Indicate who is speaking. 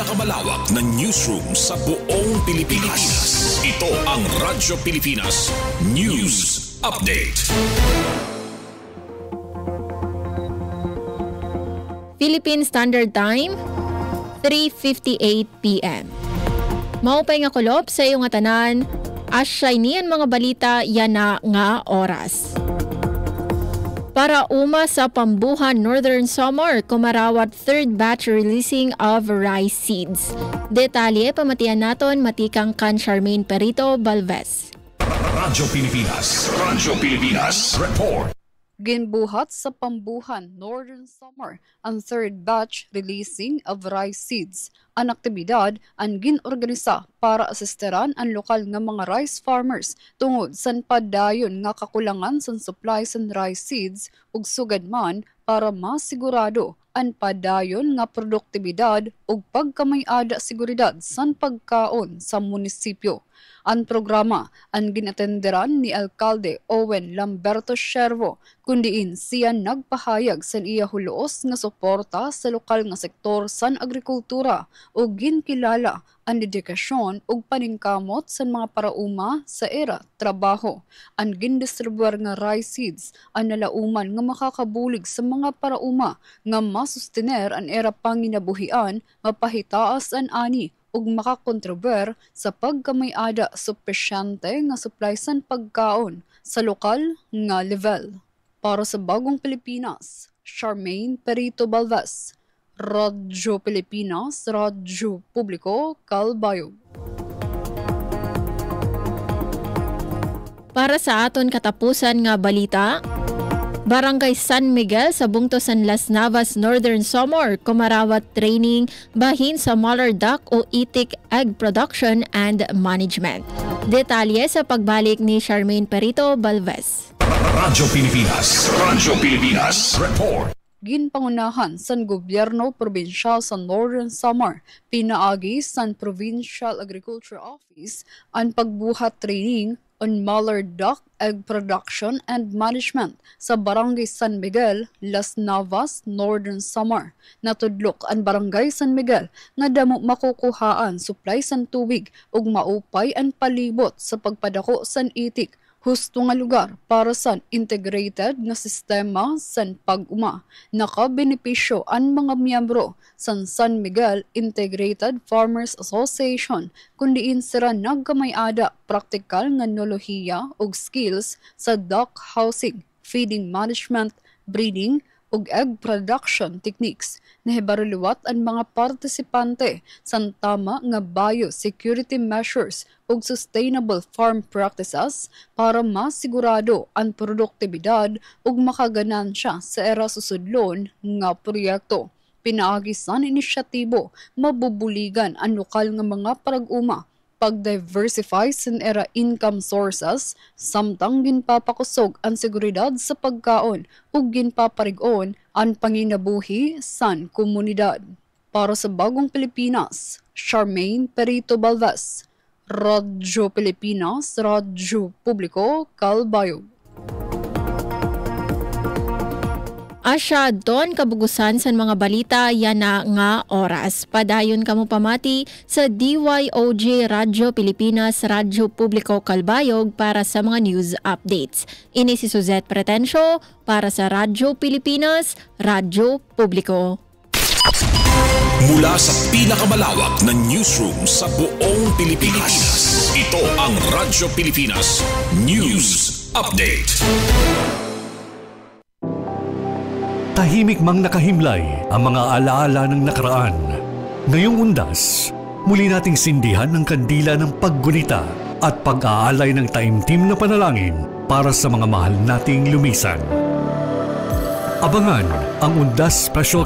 Speaker 1: pinakamalawak na newsroom sa buong Pilipinas. Ito ang Radyo Pilipinas News Update.
Speaker 2: Philippine Standard Time, 3:58 p.m. Maupay nga kulop sa iyong tanan, asyay niyan mga balita yan na nga oras. Para uma sa Pambuhan Northern Samar, kumarawat third batch releasing of rice seeds. Detalye pamatian naton matikang kan Charmaine Perito Balvez.
Speaker 1: Radyo Pilipinas Report.
Speaker 3: Ginbuhat sa Pambuhan Northern Samar ang third batch releasing of rice seeds. Ang aktibidad ang ginorganisa para asisteran ang lokal nga mga rice farmers tungod sa padayon nga kakulangan sa supply sa rice seeds ug sugad man para masigurado ang padayon nga produktibidad ug pagkamay-ada seguridad sa pagkaon sa munisipyo. Ang programa ang ginatenderan ni Alkalde Owen Lamberto Shervo, kundiin siya nagpahayag sa iya huloos nga suporta sa lokal nga sektor sa agrikultura ug ginkilala ang dedikasyon ug paningkamot sa mga parauma sa era trabaho. Ang gindistribuar nga rice seeds ang nalauman nga makakabulig sa mga parauma nga masustener ang era panginabuhian, mapahitaas ang ani ug makakontribuer sa pagkamay-ada supesyente nga supply sa pagkaon sa lokal nga level. Para sa Bagong Pilipinas, Charmaine Perito Balvez, Radyo Pilipinas, Radyo Publiko, Calbayog.
Speaker 2: Para sa aton katapusan nga balita, Barangay San Miguel sa bungto San Las Navas, Northern Samar, kumarawat training bahin sa Mallard Duck o Itik Egg Production and Management. Detalye sa pagbalik ni Charmaine Perito Balvez.
Speaker 1: Radyo Pilipinas Report.
Speaker 3: Ginpangunahan sa gobyerno probinsyal sa Northern Samar, pinaagi sa Provincial Agriculture Office ang pagbuhat training on Mallard Duck Egg Production and Management sa Barangay San Miguel, Las Navas, Northern Samar. Natudlok ang Barangay San Miguel nga damo makukuhaan supply san tubig ug maupay ang palibot sa pagpadako san itik. Husto nga lugar para sa integrated nga sistema san pag-uma. Nakabenepisyo ang mga miyembro sa San Miguel Integrated Farmers Association kundiin sila nagkamay-ada praktikal nga nolohiya ug skills sa duck housing, feeding management, breeding ug egg production techniques. Nahibaruliwat ang mga partisipante sa tama nga biosecurity measures ug sustainable farm practices para masigurado ang produktibidad ug makaganansya sa era susudlon nga proyekto. Pinaagi sa inisyatibo, mabubuligan ang lokal nga mga parag-uma, pag-diversify sa era income sources, samtang ginpapakusog ang seguridad sa pagkaon ug ginpaparigon ang panginabuhi sa komunidad. Para sa Bagong Pilipinas, Charmaine Perito Balvez, Radyo Pilipinas, Radyo Publiko, Calbayog.
Speaker 2: Asya doon kabugusan sa mga balita yan na nga oras. Padayon kamo pamati sa DYOJ Radyo Pilipinas, Radyo Publiko Calbayog para sa mga news updates. Ini si Suzette Pretensio para sa Radyo Pilipinas, Radyo Publiko.
Speaker 1: Mula sa pinakamalawak na newsroom sa buong Pilipinas, ito ang Radyo Pilipinas News Update.
Speaker 4: Tahimik mang nakahimlay ang mga alaala ng nakaraan. Ngayong undas, muli nating sindihan ang kandila ng paggunita at pag-aalay ng taimtim na panalangin para sa mga mahal nating lumisan. Abangan ang Undas Special